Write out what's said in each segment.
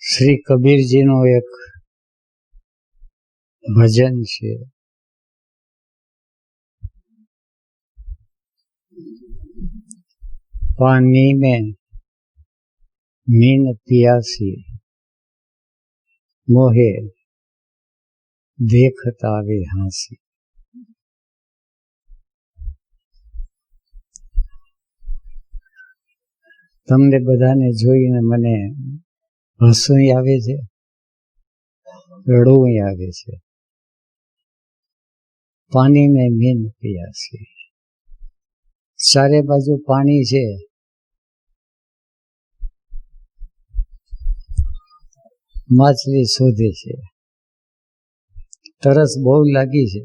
શ્રી કબીરજીનું એક ભજન છે. પાણી में मीन पियासी मोहे देखता वे हांसी. તમને બધાને જોઈને મને હસવું આવે છે, રડવું આવે છે. પાણી में मीन पियासी, ચારે બાજુ પાણી છે, માછલી શોધે છે, તરસ બહુ લાગી છે.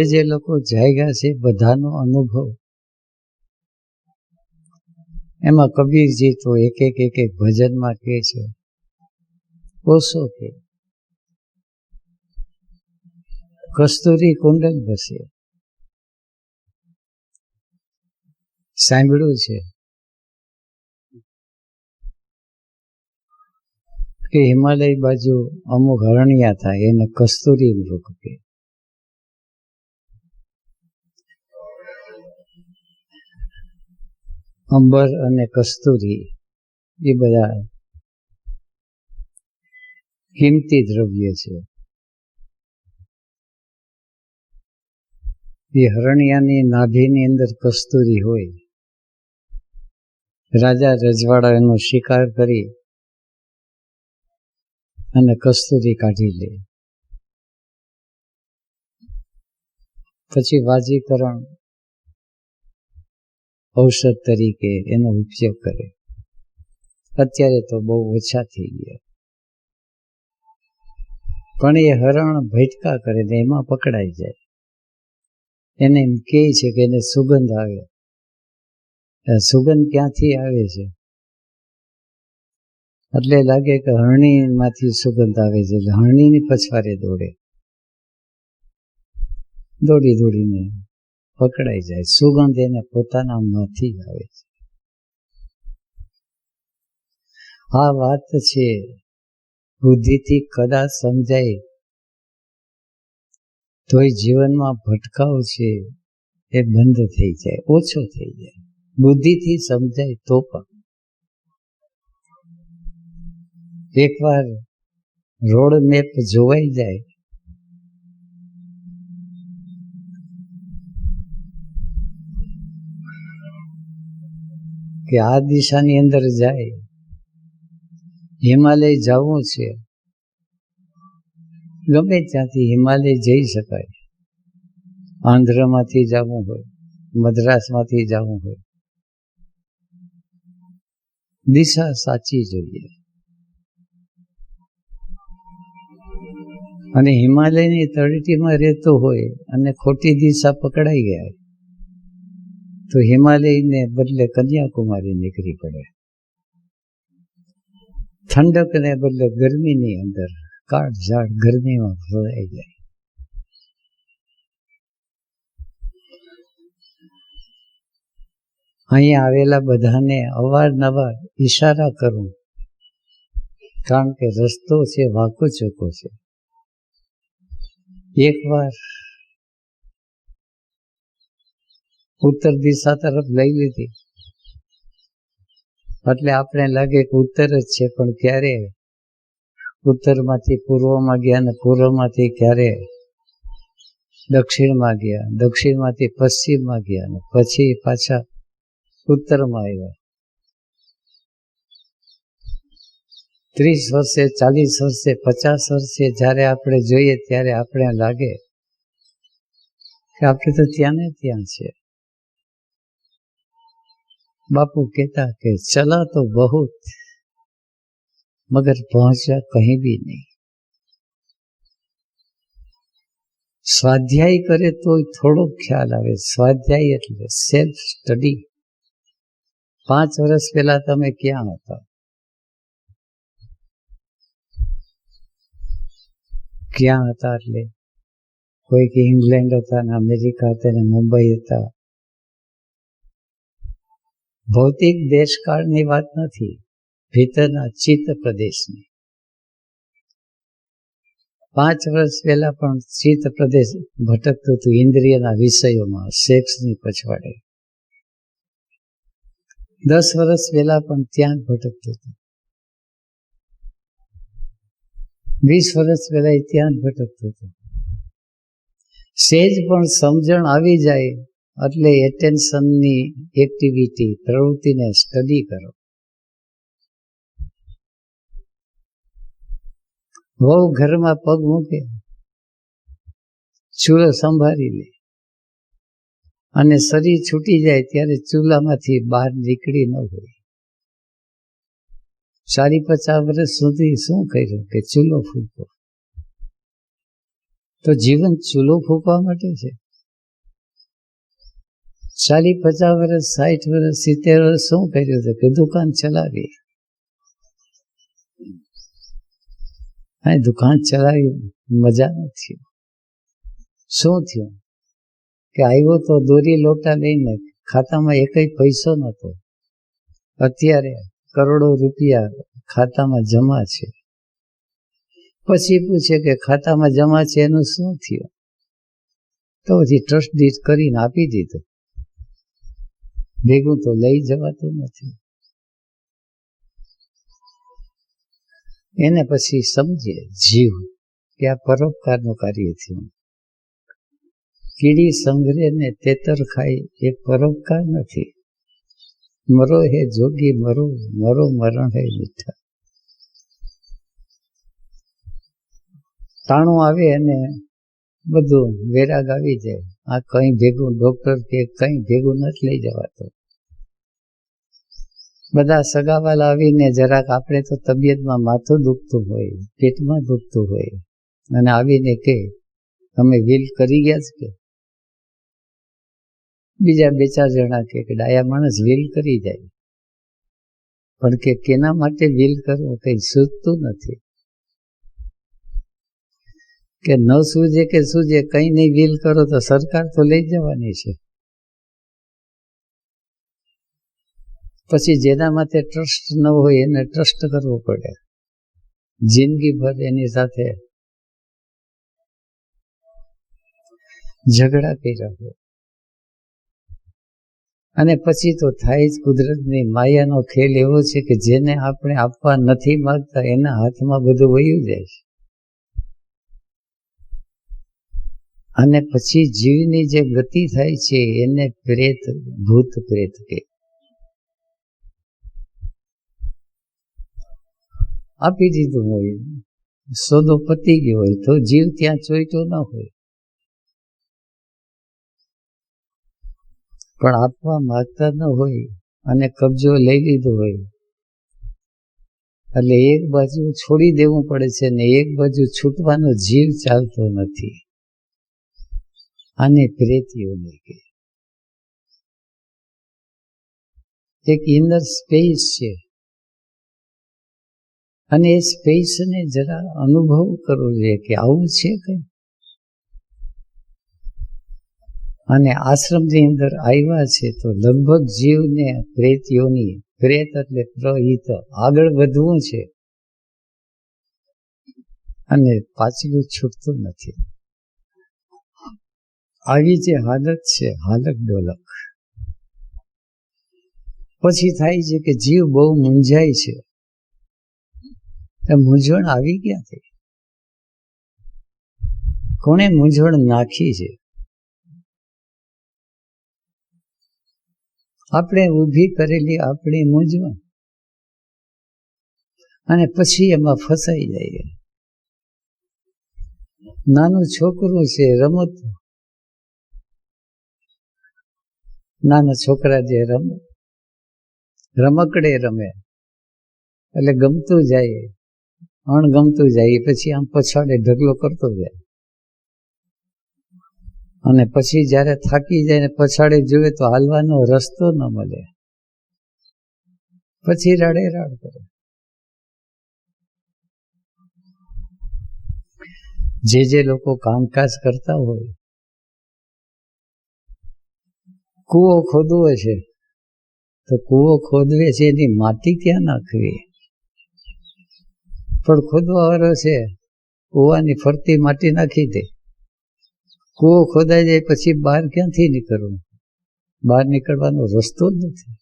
જે લોકો જાગ્યા છે બધાનો અનુભવ એમાં કબીરજી તો એક ભજનમાં કહે છે, ઓછો કે કસ્તુરી કુંડલ બસે. સાંભળ્યું છે કે હિમાલય બાજુ અમુક હરણિયા થાય એને કસ્તુરી મૃગ કે. અંબર અને કસ્તુરી એ બધા કિંમતી દ્રવ્ય છે. એ હરણિયાની નાભીની અંદર કસ્તુરી હોય. રાજા રજવાડા એનો શિકાર કરી અને કસ્તુરી કાઢી લે. પછી વાજીકરણ ઔષધ તરીકે એનો ઉપયોગ કરે. અત્યારે તો બહુ ઓછા થઈ ગયા, પણ એ હરણ ભટકા કરે ને એમાં પકડાઈ જાય. એને એમ કહે છે કે એને સુગંધ આવે. સુગંધ ક્યાંથી આવે છે? એટલે લાગે કે હરણીમાંથી સુગંધ આવે છે. એટલે હરણીની પછવારે દોડે, દોડીને પકડાઈ જાય. સુગંધ એને પોતાના માંથી આવે છે. આ વાત છે બુદ્ધિથી કદાચ સમજાય તોય જીવનમાં ભટકાવ છે એ બંધ થઈ જાય, ઓછો થઈ જાય. બુદ્ધિથી સમજાય તો પણ એકવાર રોડ મેપ જોવાઈ જાય કે આ દિશાની અંદર જાય, હિમાલય જવું છે, ગમે ત્યાંથી હિમાલય જઈ શકાય. આંધ્રમાંથી જવું હોય, મદ્રાસમાંથી જવું હોય, દિશા સાચી જોઈએ. અને હિમાલયની તળેટીમાં રહેતો હોય અને ખોટી દિશા પકડાઈ ગયા તો હિમાલયને બદલે કન્યાકુમારી નીકળી પડે. ઠંડકને બદલે ગરમીની અંદર કાળઝાળ ગરમીમાં ભરાઈ જાય. અહીંયા આવેલા બધાને અવારનવાર ઈશારા કરું, કારણ કે રસ્તો છે વાંકો ચોકો છે. એકવાર ઉત્તર દિશા તરફ લઈ લીધી એટલે આપણે લાગે કે ઉત્તર જ છે, પણ ક્યારે ઉત્તરમાંથી પૂર્વમાં ગયા અને પૂર્વમાંથી ક્યારે દક્ષિણમાં ગયા, દક્ષિણમાંથી પશ્ચિમમાં ગયા અને પછી પાછા ઉત્તરમાં આવ્યા. 30 વર્ષે, 40 વર્ષે, 50 વર્ષે જ્યારે આપણે જોઈએ ત્યારે આપણે લાગે કે આપણે તો ત્યાં ને ત્યાં છે. બાપુ કહેતા કે ચલા તો બહુત મગર પહોંચ્યા કहीं भी नहीं. સ્વાધ્યાય કરે તો થોડો ખ્યાલ આવે. સ્વાધ્યાય એટલે સેલ્ફ સ્ટડી. 5 વર્ષ પહેલા તમે ક્યાં હતા? ક્યાં હતા એટલે કોઈ કે ઇંગ્લેન્ડ હતા ને અમેરિકા હતા ને મુંબઈ હતા. ભૌતિક દેશકાળની વાત નથી, ભીતરના ચિત્ત પ્રદેશની. 5 વર્ષ પહેલા પણ ચિત્ત પ્રદેશ ભટકતું હતું ઇન્દ્રિયના વિષયોમાં, સેક્સની પછવાડે. 10 વર્ષ પહેલા પણ ત્યાં ભટકતું હતું. 20 વર્ષ પહેલા ત્યાં ભટકતું હતું. સેજ પણ સમજણ આવી જાય એટલે એટેન્શનની એક્ટિવિટી, પ્રવૃત્તિને સ્ટડી કરો. વહુ ઘરમાં પગ મૂકે, ચૂલો સંભાળી લે અને શરીર છૂટી જાય ત્યારે ચૂલામાંથી બહાર નીકળી ન હોય. 40-50 વર્ષ સુધી શું કર્યું કે ચૂલો ફૂંકો? તો જીવન ચૂલો ફૂંકવા માટે છે. 40-50 વર્ષ, 60 વર્ષ, 70 વર્ષ શું કર્યું છે કે દુકાન ચલાવી. દુકાન ચલાવી મજા નથી. શું થયું કે આવ્યો તો દોરી લોટા લઈને, ખાતામાં એકય પૈસો નહોતો. અત્યારે કરોડો રૂપિયા ખાતામાં જમા છે. પછી પૂછે કે ખાતામાં જમા છે એનું શું થયું? તો પછી ટ્રસ્ટ ડીડ કરીને આપી દીધું. ભેગું તો લઈ જવાતું નથી. એને પછી સમજે જીવ કે આ પરોપકારનું કાર્ય થયું. કીડી સંઘરે ને તેતર ખાય એ પરોપકાર નથી. મરો હે જોગી મરો, મરો મરણ હે મીઠા. તાણું આવે અને બધું વેરાગ આવી જાય. આ કઈ ભેગું ડોક્ટર કે કઈ ભેગું નથી લઈ જવાતું. બધા સગાવાલા આવીને જરાક આપણે તો તબિયતમાં માથું દુખતું હોય, પેટમાં દુખતું હોય અને આવીને કે તમે વીલ કરી ગયા છે કે? બીજા 2-4 જણા કે ડાયા માણસ વીલ કરી જાય. પણ કે કેના માટે વીલ કરવો કઈ સૂઝતું નથી. કે ન સૂઝે કે સૂઝે, કઈ નહીં વીલ કરો તો સરકાર તો લઈ જવાની છે. પછી જેના માટે ટ્રસ્ટ ન હોય એને ટ્રસ્ટ કરવો પડે. જિંદગીભર એની સાથે ઝઘડા કર્યા હોય. અને પછી તો થાય જ કુદરતની માયાનો ખેલ એવો છે કે જેને આપણે આપવા નથી માંગતા એના હાથમાં બધું વયું જાય છે. અને પછી જીવની જે ગતિ થાય છે એને પ્રેત, ભૂત પ્રેત કે. આપી દીધું હોય, સોદો પતી ગયો હોય તો જીવ ત્યાં ચોઈતો ન હોય. પણ આપવા માંગતા ન હોય અને કબજો લઈ લીધો હોય એટલે એક બાજુ છોડી દેવું પડે છે ને એક બાજુ છૂટવાનો જીવ ચાલતો નથી. આને પ્રેતીઓને કે એક ઇનર સ્પેસ છે અને એ સ્પેસને જરા અનુભવ કરવો જોઈએ કે આવું છે કઈ. અને આશ્રમની અંદર આવ્યા છે તો લગભગ જીવને પ્રેતીઓની, પ્રેત એટલે પ્રહિત, આગળ વધવું છે અને પાછલું છૂટતું નથી. આવી જે હાલત છે, હાલક ડોલક. પછી થાય છે કે જીવ બહુ મૂંઝાય છે. મૂંઝવણ આવી ક્યાંથી? કોણે મૂંઝવણ નાખી છે? આપણે ઊભી કરેલી આપણી મૂંઝવણ. અને પછી એમાં ફસાઈ જાય. નાનું છોકરું છે, રમત, નાના છોકરા જે રમકડે રમે એટલે ગમતું જાય, અણગમતું જાય, પછી આમ પછાડે ઢગલો કરતો જાય. અને પછી જયારે થાકી જાય ને પછાડે જોવે તો હાલવાનો રસ્તો ન મળે. પછી રાડે રાડ કરે. જે લોકો કામકાજ કરતા હોય, કૂવો ખોદવો છે તો કૂવો ખોદવે છે એની માટી ક્યાં નાખવી? પણ ખોદવા વાળો છે કૂવાની ફરતી માટી નાખી દે. કૂવો ખોદાઈ જાય પછી બહાર ક્યાંથી નીકળવું? બહાર નીકળવાનો રસ્તો જ નથી.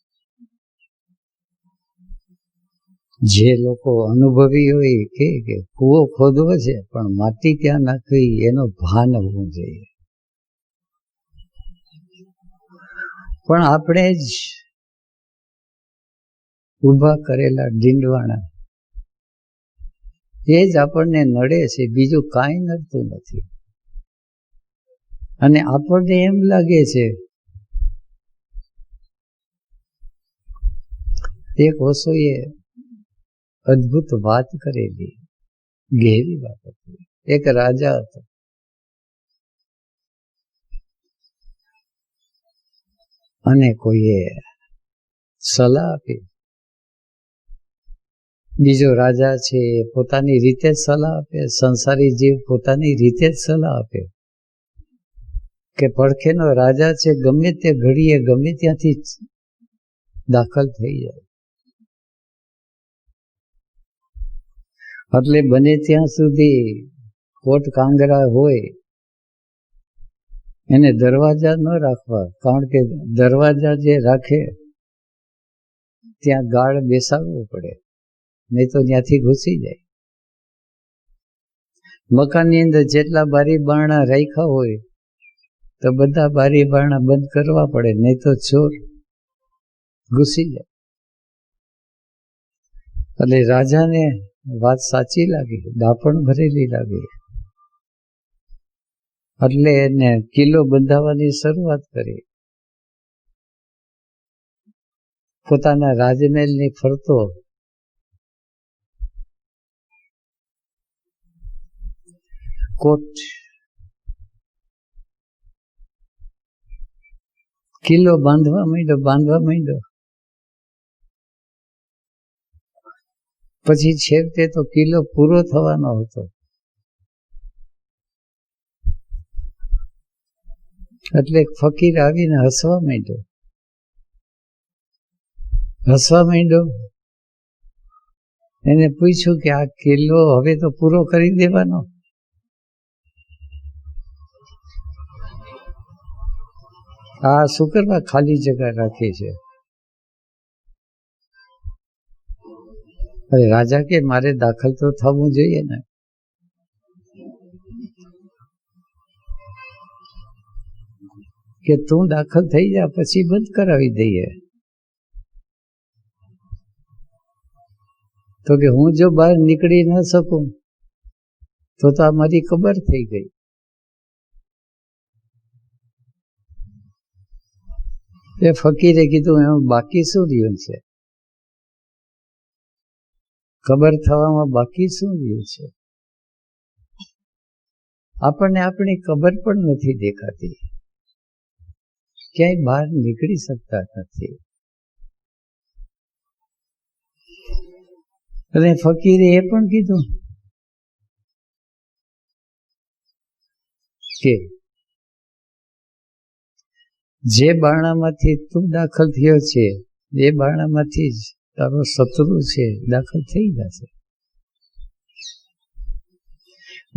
જે લોકો અનુભવી હોય કે કૂવો ખોદવો છે પણ માટી ક્યાં નાખવી એનો ભાન હોવું જોઈએ. પણ આપણે જ ઊભા કરેલા ડીંડવાણા એ જ આપણને નડે છે, બીજું કાંઈ નડતું નથી. અને આપણને એમ લાગે છે, એક ઓશોએ અદ્ભુત વાત કરેલી, ગહેરી વાત હતી. એક રાજા હતો, અને કોઈએ સલાહ આપી. બીજો રાજા છે પોતાની રીતે જ સલાહ આપે, સંસારી જીવ પોતાની રીતે જ સલાહ આપે કે પડખેનો રાજા છે ગમે તે ઘડીએ ગમે ત્યાંથી દાખલ થઈ જાય. એટલે બને ત્યાં સુધી કોટ કાંગરા હોય એને દરવાજા ન રાખવા, કારણ કે દરવાજા જે રાખે ત્યાં ગાળ બેસાડવો પડે, નહીં તો ત્યાંથી ઘૂસી જાય. મકાનની અંદર જેટલા બારી બારણા રાખ્યા હોય તો બધા બારી બારણા બંધ કરવા પડે, નહીં તો ચોર ઘૂસી જાય. એટલે રાજાને વાત સાચી લાગી, દાપણ ભરેલી લાગી. એટલે એને કિલ્લો બંધાવવાની શરૂઆત કરી. પોતાના રાજમહેલની ફરતો કોટ કિલ્લો બાંધવા માંડ્યો. પછી છેવટે તો કિલ્લો પૂરો થવાનો હતો. એટલે ફકીર આવીને હસવા માંડ્યો. એને પૂછ્યું કે આ કિલ્લો હવે તો પૂરો કરી દેવાનો? આ શું કરવા ખાલી જગ્યા રાખી છે? અરે રાજા કે મારે દાખલ તો થવું જોઈએ ને. કે તું દાખલ થઈ જા પછી બંધ કરાવી દઈએ. તો કે હું જો બહાર નીકળી ન શકું તો આ મારી કબર થઈ ગઈ. એ ફકીરે કીધું એમાં બાકી શું રહ્યું છે? કબર થવામાં બાકી શું રહ્યું છે? આપણને આપણી કબર પણ નથી દેખાતી, ક્યાંય બહાર નીકળી શકતા નથી. અને ફકીરે એ પણ કીધું કે જે બારણામાંથી તું દાખલ થયો છે એ બારણામાંથી જ તારો શત્રુ છે દાખલ થઈ જશે.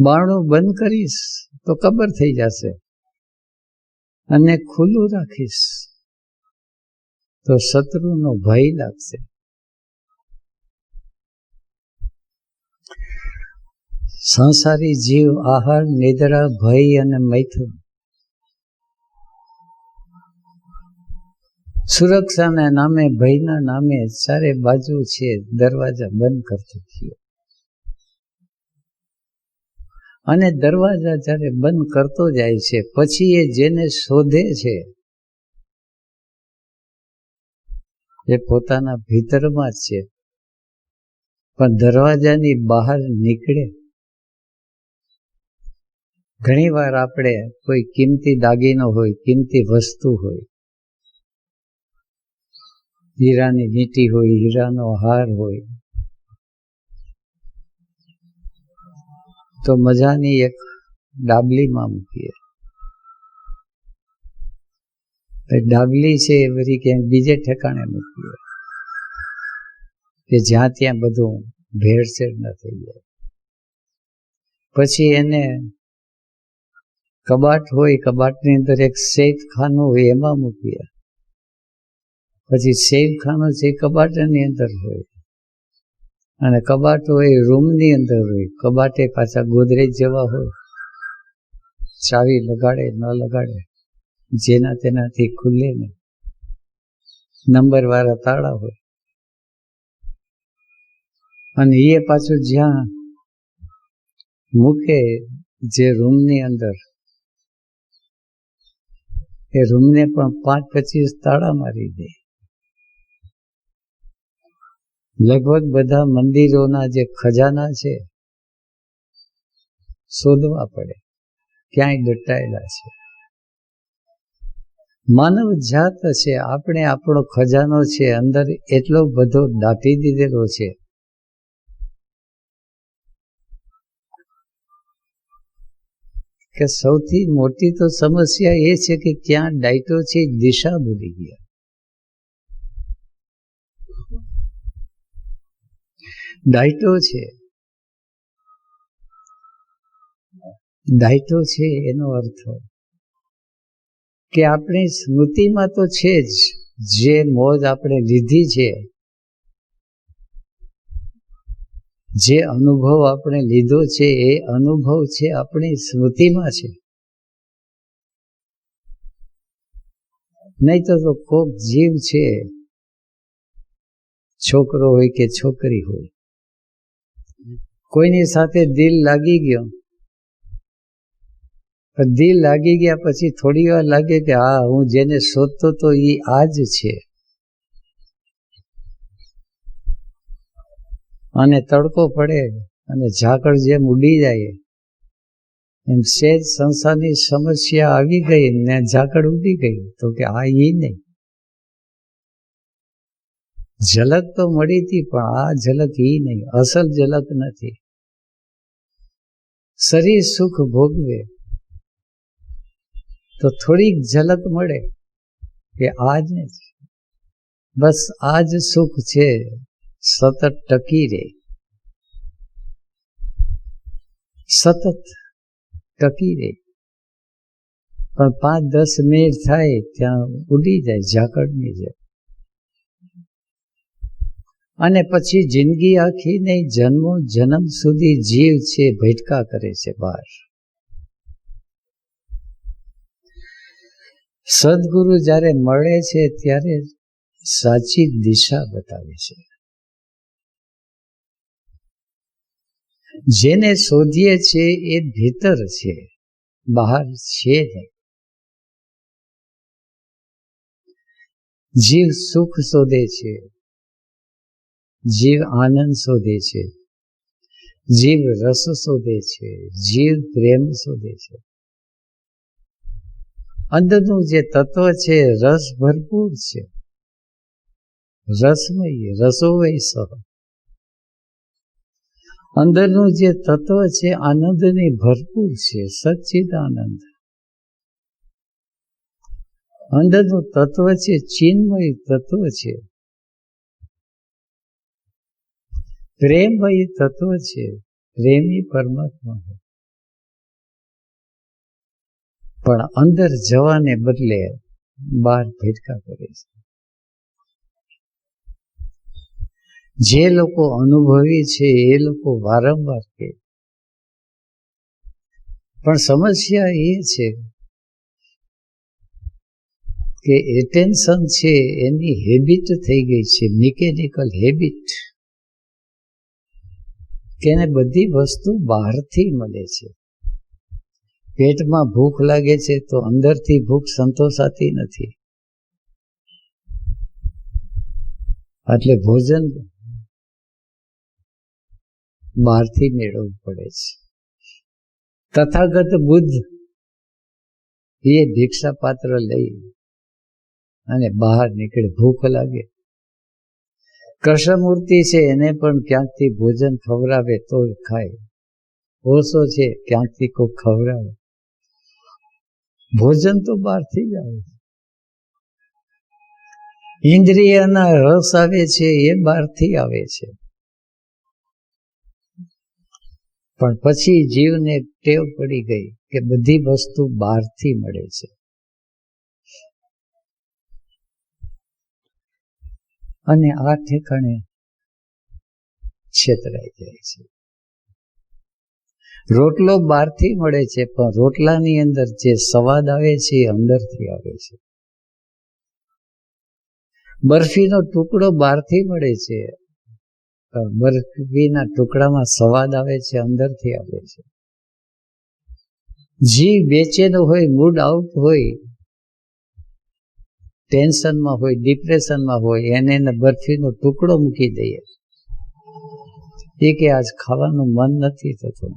બારણું બંધ કરીશ તો કબર થઈ જશે, અને ખુલ્લું રાખીશ તો શત્રુનો ભય લાગશે. સંસારી જીવ આહાર, નિદ્રા, ભય અને મૈથુન સુરક્ષાના નામે, ભયના નામે ચારે બાજુ છે દરવાજા બંધ કરતો થયો. અને દરવાજા જ્યારે બંધ કરતો જાય છે પછી એ જેને શોધે છે એ પોતાના ભીતરમાં જ છે, પણ દરવાજાની બહાર નીકળે. ઘણી વાર આપણે કોઈ કિંમતી દાગીનો હોય, કિંમતી વસ્તુ હોય, હીરાની વીંટી હોય, હીરાનો હાર હોય, તો મજાની એક ડાબલીમાં મૂકીએ. ડાબલી છે એ બધી ક્યાંક બીજે ઠેકાણે મૂકી હોય કે જ્યાં ત્યાં બધું ભેળસેળ ન થઈ જાય. પછી એને કબાટ હોય, કબાટની અંદર એક સેફ ખાનું હોય એમાં મૂકીએ. પછી સેફ ખાનું છે કબાટની અંદર હોય, અને કબાટ હોય રૂમની અંદર હોય. કબાટે પાછા ગોદરેજ જેવા હોય, ચાવી લગાડે ન લગાડે, જેના તેનાથી ખુલે નહીં, નંબરવાળા તાળા હોય. અને એ પાછું જ્યાં મૂકે જે રૂમની અંદર, એ રૂમને પણ 5-25 તાળા મારી દે. લગભગ બધા મંદિરોના જે ખજાના છે શોધવા પડે, ક્યાંય દટાયેલા છે. માનવ જાત છે, આપણે આપણો ખજાનો છે અંદર એટલો બધો દાટી દીધેલો છે કે સૌથી મોટી તો સમસ્યા એ છે કે ક્યાં ડાયટો છે દિશા ભૂલી ગયા. ડાયટો છે એનો અર્થ કે આપણી સ્મૃતિમાં તો છે જ, જે મોજ આપણે લીધી છે, જે અનુભવ આપણે લીધો છે, એ અનુભવ છે આપણી સ્મૃતિમાં છે. નહીં તો કોક જીવ છે, છોકરો હોય કે છોકરી હોય, કોઈની સાથે દિલ લાગી ગયો, દિલ લાગી ગયા પછી થોડી વાર લાગે કે હા, હું જેને શોધતો તો એ આ જ છે. અને તડકો પડે અને ઝાકળ જેમ ઉડી જાય એમ સહેજ સંસારની સમસ્યા આવી ગઈ ને ઝાકળ ઉડી ગઈ, તો કે આ એ નહીં. ઝલક તો મળી હતી પણ આ ઝલક એ નહીં, અસલ ઝલક નથી. શરીર સુખ ભોગવે તો થોડીક ઝલક મળે કે આજ ને બસ આ જ સુખ છે, સતત ટકી રહે, સતત ટકી રહે. પણ 5-10 મિનિટ થાય ત્યાં ઉડી જાય ઝાકળની જેમ. અને પછી જિંદગી આખી નહીં, જન્મો જન્મ સુધી જીવ છે ભટકા કરે છે બહાર. સદગુરુ જ્યારે મળે છે ત્યારે સાચી દિશા બતાવે છે. જેને શોધીએ છે એ ભીતર છે, બહાર છે નહીં. જીવ સુખ શોધે છે, જીવ આનંદ શોધે છે, જીવ રસ શોધે છે, જીવ પ્રેમ શોધે છે. અંદરનું જે તત્વ છે રસ ભરપૂર છે, રસમય, રસોવય સહ. અંદરનું જે તત્વ છે આનંદની ભરપૂર છે, સચ્ચિદાનંદ. અંદરનું તત્વ છે ચિન્મય તત્વ છે, પ્રેમમય તત્વ છે, પ્રેમી પરમાત્મા. પણ અંદર જવાને બદલે બહાર ભટકા કરે છે. જે લોકો અનુભવી છે એ લોકો વારંવાર કહે, પણ સમસ્યા એ છે કે એટેન્શન છે એની હેબિટ થઈ ગઈ છે, મિકેનિકલ હેબિટ, કે એને બધી વસ્તુ બહારથી મળે છે. પેટમાં ભૂખ લાગે છે તો અંદરથી ભૂખ સંતોષાતી નથી, એટલે ભોજન બહારથી મેળવવું પડે છે. તથાગત બુદ્ધ એ ભિક્ષા પાત્ર લઈ અને બહાર નીકળે, ભૂખ લાગે. કૃષ્ણમૂર્તિ છે એને પણ ક્યાંકથી ભોજન ખવડાવે તો ખાય. ઓશો છે ક્યાંકથી કોઈ ખવડાવે. ભોજન તો બહારથી જ આવે. ઇન્દ્રિયના રસ આવે છે એ બહારથી આવે છે, પણ પછી જીવને ટેવ પડી ગઈ કે બધી વસ્તુ બહારથી મળે છે. અને આ ઠેકાણે છેતરાઈ જાય છે. રોટલો બહારથી મળે છે, પણ રોટલાની અંદર જે સ્વાદ આવે છે એ અંદરથી આવે છે. બરફીનો ટુકડો બહારથી મળે છે, પણ બરફીના ટુકડામાં સ્વાદ આવે છે, અંદરથી આવે છે. જીવ બેચેન હોય, મૂડ આઉટ હોય, ટેન્શનમાં હોય, ડિપ્રેશનમાં હોય, એને બરફીનો ટુકડો મૂકી દઈએ એ કે આજ ખાવાનું મન નથી થતું.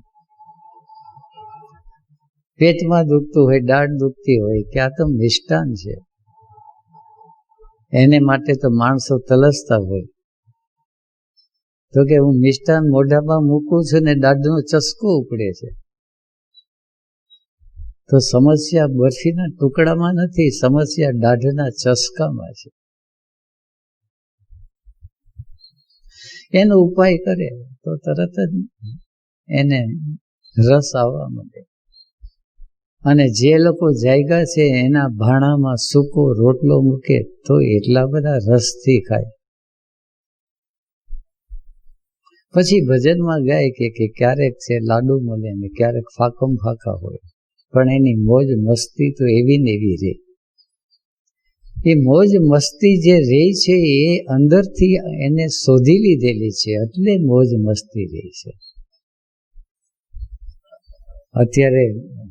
પેટમાં દુખતું હોય, દાઢ દુખતી હોય કે આ તો મિષ્ટાન છે, એને માટે તો માણસો તલસતા હોય, તો કે હું મિષ્ટાન મોઢામાં મૂકું છું ને દાઢનો ચસ્કો ઉપડે છે. તો સમસ્યા બરફીના ટુકડામાં નથી, સમસ્યા દાઢના ચસ્કામાં છે. એનો ઉપાય કરે તો તરત જ એને રસ આવવા માંડે. અને જે લોકો જાયગા છે એના ભાણામાં સૂકો રોટલો મૂકે તો એટલા બધા રસથી ખાય. પછી ભજનમાં ગાય કે ક્યારેક છે લાડુ મળે ને ક્યારેક ફાકમ ફાકા હોય, પણ એની મોજ મસ્તી તો એવી ને એવી રહે. એ મોજ મસ્તી જે રહે છે એ અંદરથી એને શોધી લીધેલી છે, એટલે મોજ મસ્તી રહે છે. અત્યારે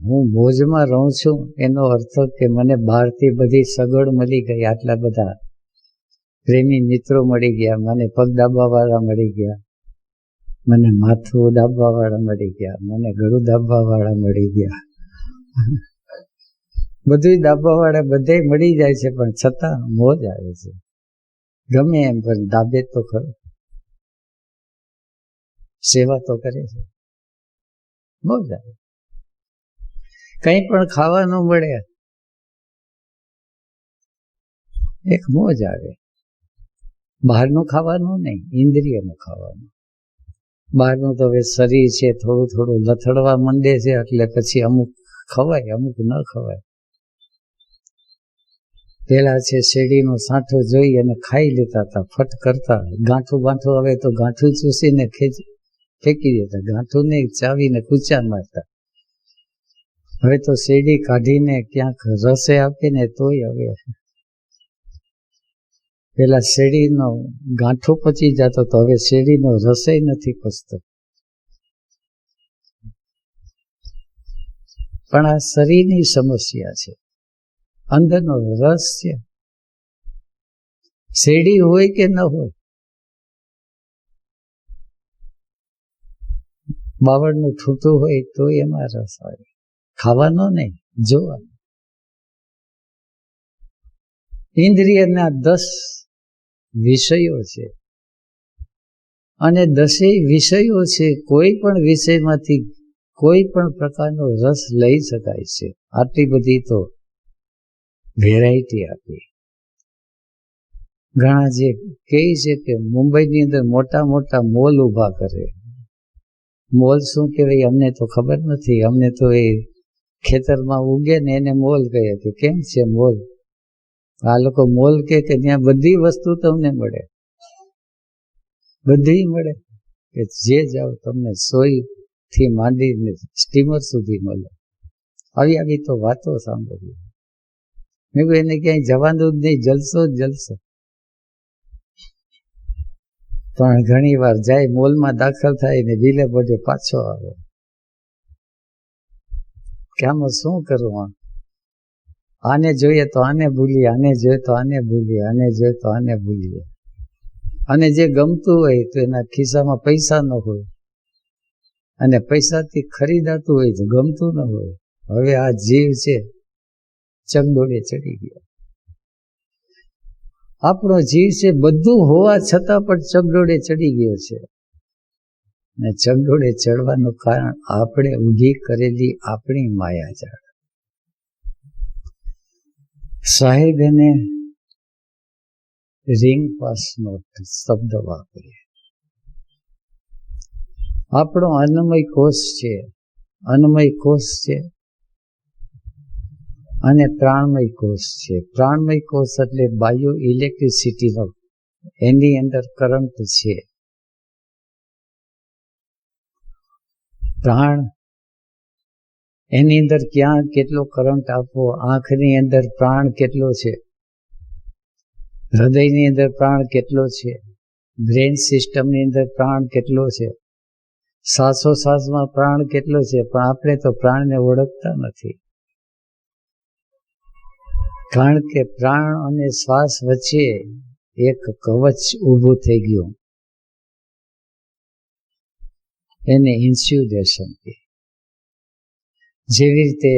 હું મોજમાં રહું છું એનો અર્થ કે મને બહારથી બધી સગવડ મળી ગઈ, આટલા બધા પ્રેમી મિત્રો મળી ગયા, મને પગ દાબવાવાળા મળી ગયા, મને માથું દાબવાવાળા મળી ગયા, મને ગળું દાબવાવાળા મળી ગયા, બધું દાબવાવાળા બધે મળી જાય છે, પણ છતાં મોજ આવે છે. ગમે એમ પણ દાબે તો ખરો, સેવા તો કરે છે, મોજ આવે. કંઈ પણ ખાવાનું મળે એક મોજ આવે. બહારનું ખાવાનું નહીં, ઇન્દ્રિયનું ખાવાનું. બહારનું તો હવે શરીર છે થોડું થોડું લથડવા માંડે છે, એટલે પછી અમુક ખવાય, અમુક ન ખવાય. પેલા છે શેરડીનો સાંઠો જોઈ અને ખાઈ લેતા હતા, ફટ કરતા. ગાંઠું બાંઠું આવે તો ગાંઠું ચૂસીને ફેંકી દેતા, ગાંઠુંને ચાવીને કૂચા મારતા. હવે તો શેરડી કાઢીને ક્યાંક રસે આપીને તોય હવે પેલા શેરડીનો ગાંઠો પચી જતો તો હવે શેરડીનો રસે નથી પચતો. પણ આ શરીરની સમસ્યા છે, અંદરનો રસ છે. શેરડી હોય કે ન હોય, બાવળનું ઠૂંઠું હોય તો એમાં રસ આવે. ખાવાનો નહીં, જોવાનો. ઇન્દ્રિયના 10 વિષયો છે, અને 10 વિષયો છે, કોઈ પણ વિષયમાંથી કોઈ પણ પ્રકારનો રસ લઈ શકાય છે. આટલી બધી તો વેરાયટી આપી. ઘણા જે કહે છે કે મુંબઈની અંદર મોટા મોટા મોલ ઊભા કરે. મોલ શું કહેવાય અમને તો ખબર નથી, અમને તો એ ખેતરમાં ઉગે ને એને મોલ કહે કે કેમ છે મોલ. આ લોકો મોલ કે ત્યાં બધી વસ્તુ તમને મળે, બધી મળે, કે જે જાઓ તમને સોયથી માંડીને સ્ટીમર સુધી મળે. આવી આવી તો વાતો સાંભળવી. મેં કહ્યું એને ક્યાંય જવાનું જ નહીં, જલસો જ જલસો. પણ ઘણી વાર જાય, મોલમાં દાખલ થાય ને બિલે બધે પાછો આવે કે આમાં શું કરવું, આને જોઈએ તો આને ભૂલીએ, આને જોઈએ તો આને ભૂલીએ, આને જોઈએ તો આને ભૂલીએ. અને જે ગમતું હોય તો એના ખિસ્સામાં પૈસા ન હોય, અને પૈસાથી ખરીદાતું હોય તો ગમતું ન હોય. હવે આ જીવ છે ચગડોળે ચડી ગયો. આપણો જીવ છે બધું હોવા છતાં પણ ચગડોળે ચડી ગયો છે. અને ચગડોળે ચડવાનું કારણ આપણે ઊભી કરેલી આપણી માયાજાળ. સાહેબ એને રિંગ પાસનો શબ્દ વાપરીએ. આપણો અન્નમય કોષ છે, અન્નમય કોષ છે અને પ્રાણમય કોષ છે. પ્રાણમય કોષ એટલે બાયો ઇલેક્ટ્રિસિટીનો એની અંદર કરંટ છે. પ્રાણ એની અંદર ક્યાં કેટલો કરંટ આપવો, આંખની અંદર પ્રાણ કેટલો છે, હૃદયની અંદર પ્રાણ કેટલો છે, બ્રેન સિસ્ટમની અંદર પ્રાણ કેટલો છે, શ્વાસોશ્વાસમાં પ્રાણ કેટલો છે. પણ આપણે તો પ્રાણને ઓળખતા નથી, કારણ કે પ્રાણ અને શ્વાસ વચ્ચે એક કવચ ઊભું થઈ ગયું, એને ઇન્સ્યુલેશન કહે. જેવી રીતે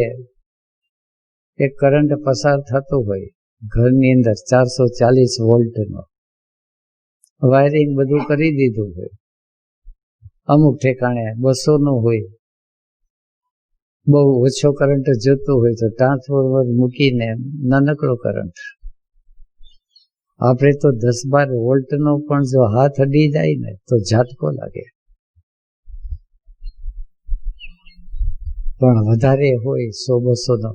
એક કરંટ પસાર થતો હોય ઘરની અંદર 440 વોલ્ટનો, વાયરિંગ બધું કરી દીધું હોય, અમુક ઠેકાણે 200 હોય, બહુ ઓછો કરંટ જતો હોય તો ટ્રાન્સફોર્મર મૂકીને નાનકડો કરંટ. આપણે તો 10-12 વોલ્ટનો પણ જો હાથ અડી જાય ને તો ઝાટકો લાગે, પણ વધારે હોય 100-200નો.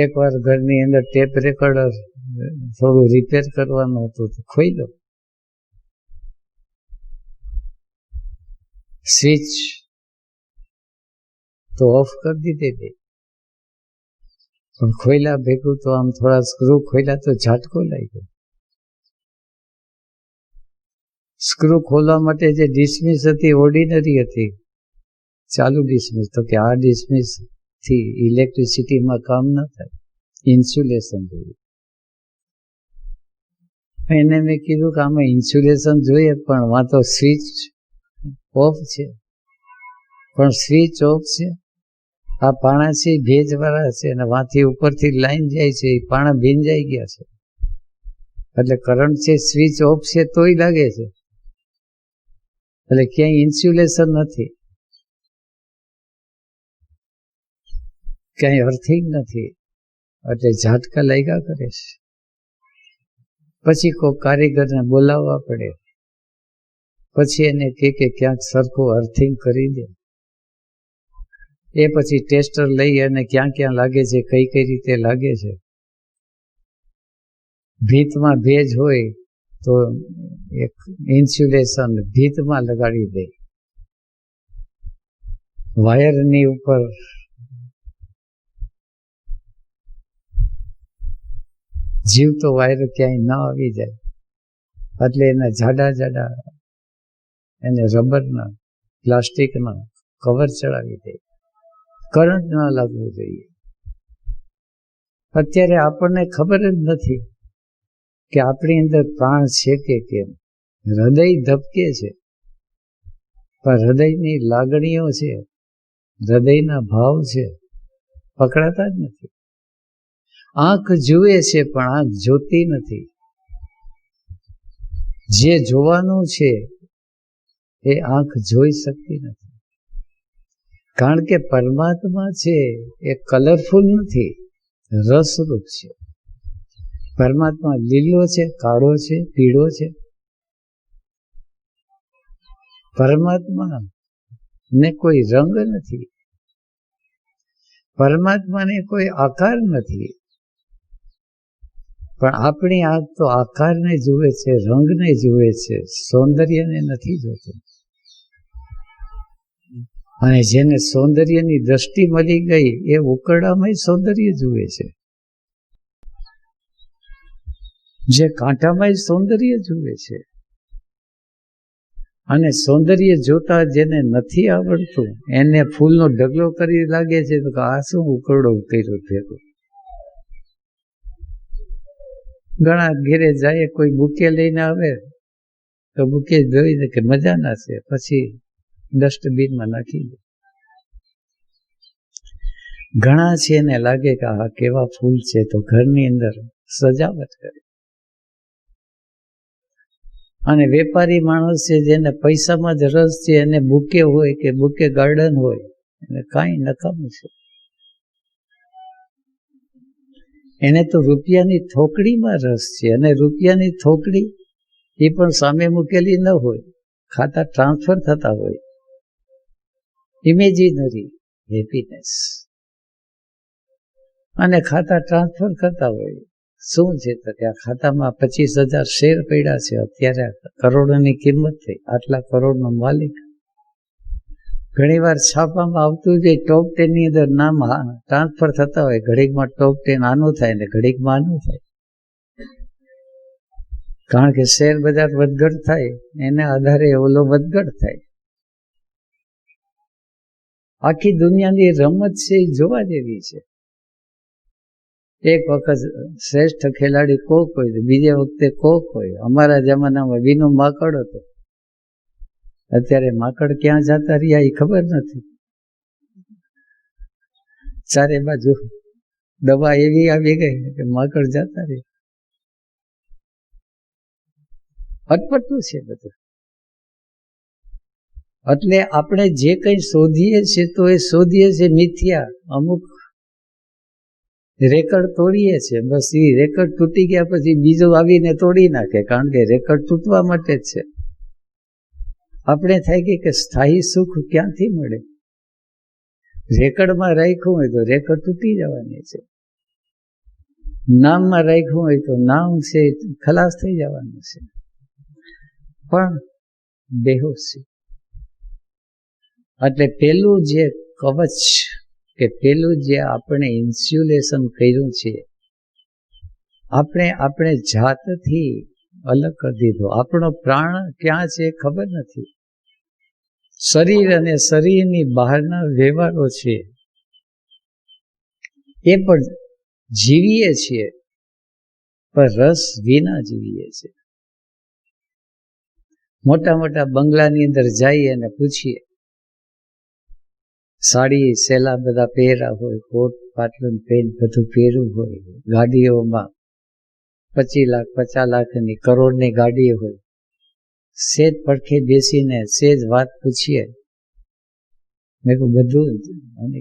એકવાર ઘરની અંદર ટેપ રેકોર્ડર થોડું રિપેર કરવાનું હતું તો ખોઈ દો, સ્વિચ તો ઓફ કરી દીધી, પણ ખોઈલા ભેગું તો આમ થોડા સ્ક્રૂ ખોઈલા તો ઝાટકો લાગ્યો. સ્ક્રૂ ખોલવા માટે જે ડિસમિસ હતી ઓર્ડિનરી હતી, ચાલુ ડિસમિસ, તો કે આ ડિસમિસ થી ઇલેક્ટ્રિસિટીમાં કામ ન થાય, ઇન્સ્યુલેશન જોઈએ. એને મેં કીધું કે આમાં ઇન્સ્યુલેશન જોઈએ, પણ વાં તો સ્વિચ ઓફ છે. પણ સ્વિચ ઓફ છે, આ પાણા છે ભેજવાળા છે અને વાંથી ઉપરથી લાઈન જાય છે, એ પાણા ભીંજાઈ ગયા છે, એટલે કરંટ છે સ્વિચ ઓફ છે તોય લાગે છે, એટલે ક્યાંય ઇન્સ્યુલેશન નથી, ક્યાંય અર્થિંગ નથી, એટલે ઝાટકા લાગ્યા કરે છે. પછી કોઈ કારીગરને બોલાવવા પડે, પછી એને કે ક્યાંક સરખું અર્થિંગ કરી દે. એ પછી ટેસ્ટર લઈ અને ક્યાં ક્યાં લાગે છે, કઈ કઈ રીતે લાગે છે. ભીતમાં ભેજ હોય તો એક ઇન્સ્યુલેશન ભીતમાં લગાડી દે, વાયરની ઉપર જીવતો વાયર ક્યાંય ન આવી જાય, એટલે એના જાડા જાડા એને રબરના પ્લાસ્ટિકના કવર ચડાવી દે, કરંટ ન લાગવું જોઈએ. અત્યારે આપણને ખબર જ નથી કે આપણી અંદર પ્રાણ છે કે કેમ. હૃદય ધબકે છે, પણ હૃદયની લાગણીઓ છે, હૃદયના ભાવ છે, પકડાતા જ નથી. આંખ જુએ છે પણ આંખ જોતી નથી. જે જોવાનું છે એ આંખ જોઈ શકતી નથી, કારણ કે પરમાત્મા છે એ કલરફુલ નથી, રસરૂપ છે. પરમાત્મા લીલો છે, કાળો છે, પીળો છે. પરમાત્મા ને કોઈ રંગ નથી, પરમાત્માને કોઈ આકાર નથી. પણ આપણી આંખ તો આકારને જુએ છે, રંગને જુએ છે, સૌંદર્યને નથી જોતું. અને જેને સૌંદર્યની દ્રષ્ટિ મળી ગઈ એ ઉકરડામાં સૌંદર્ય જુએ છે, જે કાંટામાં સૌંદર્ય જુએ છે. અને સૌંદર્ય જોતા જેને નથી આવડતું એને ફૂલનો ઢગલો કરી લાગે છે તો આ શું ઉકરડો કર્યો ભેગો. ઘણા ઘેરે જાય, કોઈ બુકે લઈને આવે તો બુકે જોઈને કે મજાના છે, પછી ડસ્ટબિનમાં નાખી દે. ઘણા છે એને લાગે કે આ કેવા ફૂલ છે, તો ઘરની અંદર સજાવટ કરે. અને વેપારી માણસ છે જેને પૈસામાં જ રસ છે, એને બુકે હોય કે બુકે ગાર્ડન હોય, એને કાંઈ નકામું છે. એને તો રૂપિયાની થોકડીમાં રસ છે, અને રૂપિયાની થોકડી એ પણ સામે મૂકેલી ન હોય, ખાતા ટ્રાન્સફર થતા હોય. ઇમેજિનરી હેપીનેસ, અને ખાતા ટ્રાન્સફર કરતા હોય. શું છે તો કે આ ખાતામાં 25,000 શેર પડ્યા છે, અત્યારે કરોડોની કિંમત થઈ, આટલા કરોડનો માલિક. ઘણી વાર છાપામાં આવતું જ ટોપ 10 ની અંદર નામ ટ્રાન્સફર થતા હોય, ઘડીકમાં ટોપ 10 આનું થાય ને ઘડીકમાં આનું થાય. કારણ કે શેર બજાર વધઘટ થાય, એના આધારે ઓલો વધઘટ થાય. આખી દુનિયાની રમત છે એ જોવા જેવી છે. એક વખત શ્રેષ્ઠ ખેલાડી કોક હોય, બીજા વખતે કોક હોય. અમારા જમાનામાં વિનુ માકડ હતો, અત્યારે માકડ ક્યાં જતા રહ્યા એ ખબર નથી. ચારે બાજુ દવા એવી આવી ગઈ કે માકડ જતા રહ્યા. અટપટું છે બધું. એટલે આપણે જે કંઈ શોધીએ છીએ તો એ શોધીએ છીએ મિથ્યા. અમુક રેકર્ડ તોડીએ છીએ, બસ એ રેકર્ડ તૂટી ગયા પછી બીજો આવીને તોડી નાખે, કારણ કે રેકર્ડ તૂટવા માટે જ છે. આપણે થાય કે સ્થાયી સુખ ક્યાંથી મળે? રેકર્ડમાં રાખ્યું હોય તો રેકર્ડ તૂટી જવાની છે, નામમાં રાખ્યું હોય તો નામ છે ખલાસ થઈ જવાનું છે. પણ બેહોશી એટલે પેલું જે કવચ કે પેલું જે આપણે ઇન્સ્યુલેશન કર્યું છે, આપણે જાતથી અલગ કરી દીધો. આપણો પ્રાણ ક્યાં છે ખબર નથી. શરીર અને શરીરની બહારના વ્યવહારો છે એ પણ જીવીએ છીએ, પણ રસ વિના જીવીએ છીએ. મોટા મોટા બંગલાની અંદર જઈએ અને પૂછીએ, સાડી સેલા બધા પહેર્યા હોય, કોટ પાટલું પેન્ટ બધું પહેર્યું હોય, ગાડીઓમાં 25 લાખ 50 લાખની કરોડની ગાડી હોય, સેજ પડખે બેસીને સેજ વાત પૂછીએ. મેં કહું બધું, અને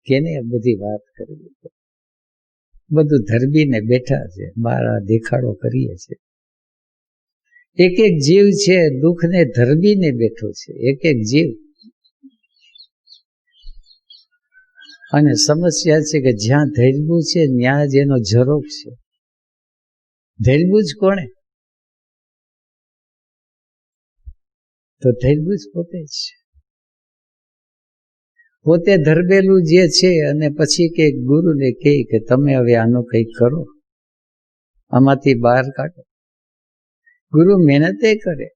કેને બધી વાત કરવી, બધું ધરબીને બેઠા છે, બહાર દેખાડો કરીએ છીએ. એક એક જીવ છે દુઃખને ધરબીને બેઠો છે, એક એક જીવ. અને સમસ્યા છે કે જ્યાં ધૈર્યવું છે ત્યાં જ એનો ઝરોખ છે. ધૈર્યવું જ કોણે? તો ધૈર્યવું જ પોતે જ છે. પોતે ધરબેલું જે છે, અને પછી કે ગુરુને કહે કે તમે હવે આનું કંઈક કરો, આમાંથી બહાર કાઢો. ગુરુ મહેનતે કરે.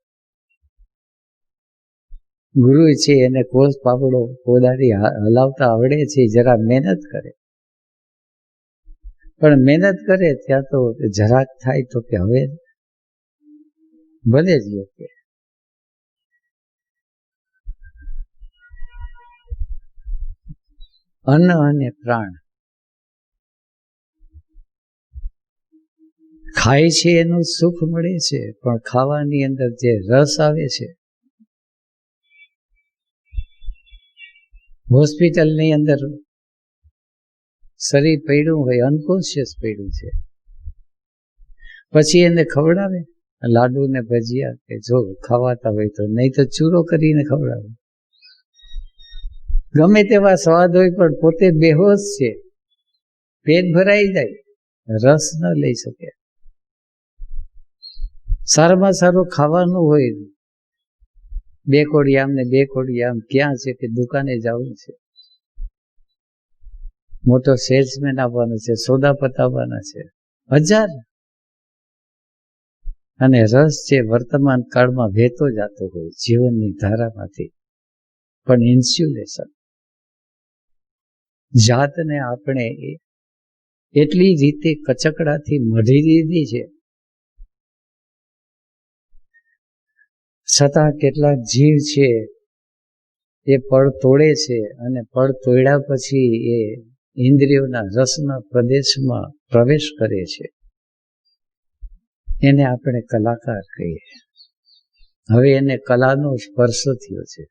ગુરુ છે એને કોસ પાપડો કોદાળી હલાવતા આવડે છે, જરા મહેનત કરે. પણ મહેનત કરે ત્યાં તો જરાક થાય તો કે હવે ભલે જ યોગ્ય. અન્ન અને પ્રાણ ખાય છે એનું સુખ મળે છે, પણ ખાવાની અંદર જે રસ આવે છે. હોસ્પિટલની અંદર શરીર પડ્યું હોય, અનકોન્શિયસ પડ્યું છે, પછી એને ખવડાવે લાડુ ને ભજીયા, કે જો ખવાતા હોય તો, નહીં તો ચૂરો કરીને ખવડાવે. ગમે તેવા સ્વાદ હોય પણ પોતે બેહોશ છે, પેટ ભરાઈ જાય, રસ ન લઈ શકે. સારામાં સારું ખાવાનું હોય, 2 કોડી આમ ને 2 કોડી આમ, ક્યાં છે કે દુકાને જવું છે, મોટો સેલ્સમેન આવવાનો છે, સોદા પતાવવાના છે, 1000. અને રસ છે વર્તમાન કાળમાં વહેતો જતો હોય જીવનની ધારામાંથી. પણ ઇન્સ્યુલેશન, જાતને આપણે એટલી રીતે કચકડાથી મઢી દીધી છે, છતાં કેટલાક જીવ છે એ પળ તોડે છે, અને પળ તોડ્યા પછી એ ઇન્દ્રિયોના રસના પ્રદેશમાં પ્રવેશ કરે છે. એને આપણે કલાકાર કહીએ. હવે એને કલાનો સ્પર્શ થયો છે.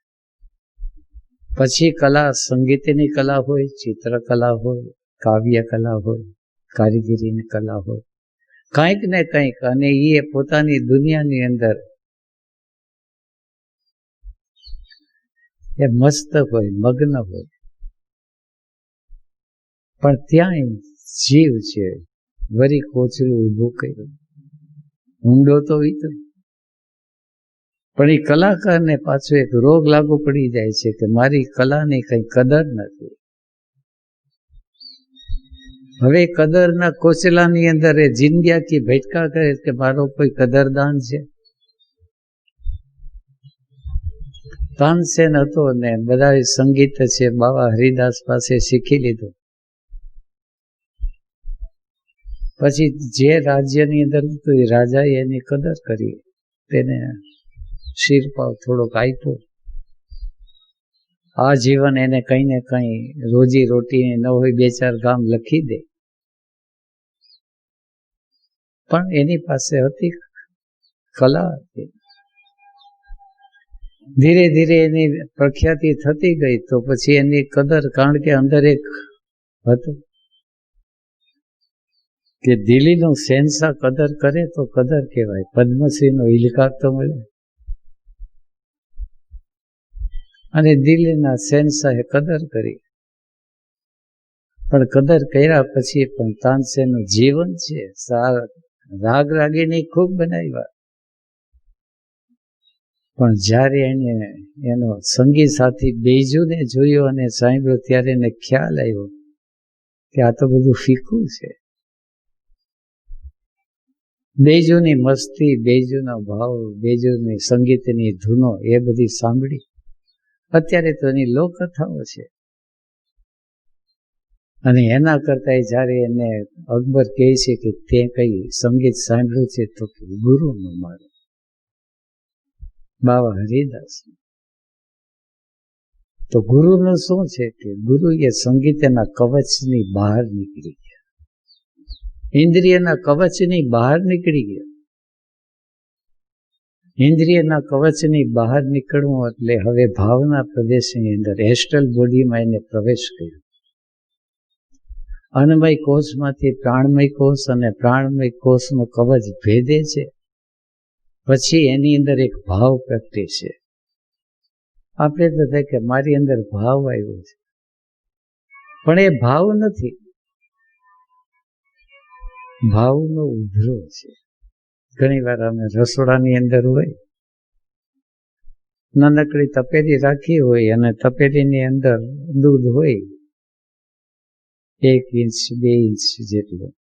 પછી કલા સંગીતની કલા હોય, ચિત્રકલા હોય, કાવ્ય કલા હોય, કારીગરીની કલા હોય, કંઈક ને કંઈક, અને એ પોતાની દુનિયાની અંદર એ મસ્ત હોય, મગ્ન હોય. પણ ત્યાં જીવ છે, વરી કોચરું ઊભું કર્યું, ઊંડો તો વીતો. પણ એ કલાકારને પાછો એક રોગ લાગુ પડી જાય છે કે મારી કલાની કઈ કદર નથી. હવે કદરના કોચલાની અંદર એ જિંદગી ભટકા કરે કે મારો કોઈ કદરદાન છે. તાનસેન હતો ને બધા સંગીત છે બાવા હરિદાસ પાસે શીખી લીધું. પછી જે રાજ્યની અંદર હતું એ રાજાએ એની કદર કરી, તેને શિરપાવ થોડોક આપ્યો. આ જીવન એને કઈ ને કઈ રોજી રોટી ન હોય, 2-4 ગામ લખી દે. પણ એની પાસે હતી કલા હતી. ધીરે ધીરે એની પ્રખ્યાતિ થતી ગઈ તો પછી એની કદર, કારણ કે અંદર એક હતું કે દિલ્હીનો શહેનશાહ કદર કરે તો કદર કહેવાય. પદ્મશ્રીનો ઇલકાબ તો મળે. અને દિલ્હીના શહેનશાહે કદર કરી. પણ કદર કર્યા પછી પણ તાનસેનનું જીવન છે, રાગ રાગીણી ખૂબ બનાવ્યા. પણ જ્યારે એને એનો સંગી સાથી બૈજુને જોયો અને સાંભળ્યો ત્યારે એને ખ્યાલ આવ્યો કે આ તો બધું ફીકું છે. બૈજુની મસ્તી, બૈજુનો ભાવ, બૈજુની સંગીતની ધૂનો એ બધી સાંભળી. અત્યારે તો એની લોકકથાઓ છે. અને એના કરતા જ્યારે એને અકબર કહે છે કે તે કઈ સંગીત સાંભળ્યું છે, તો ગુરુનું મારું, બાવા હરિદાસ. તો ગુરુનું શું છે કે ગુરુ એ સંગીત એના કવચની બહાર નીકળી ગયા, ઇન્દ્રિયના કવચની બહાર નીકળી ગયા. ઇન્દ્રિયના કવચની બહાર નીકળવું એટલે હવે ભાવના પ્રદેશની અંદર એસ્ટ્રલ બોડીમાં એને પ્રવેશ કર્યો. અન્નમય કોષમાંથી પ્રાણમય કોષ અને પ્રાણમય કોષનો કવચ ભેદે છે. પછી એની અંદર એક ભાવ પ્રગટે છે. આપણે તો થાય કે મારી અંદર ભાવ આવ્યો છે, પણ એ ભાવ નથી, ભાવનો ઉભરો છે. ઘણી વાર અમે રસોડાની અંદર હોય, નાનકડી તપેલી રાખી હોય અને તપેલીની અંદર દૂધ હોય 1 ઇંચ 2 ઇંચ જેટલું.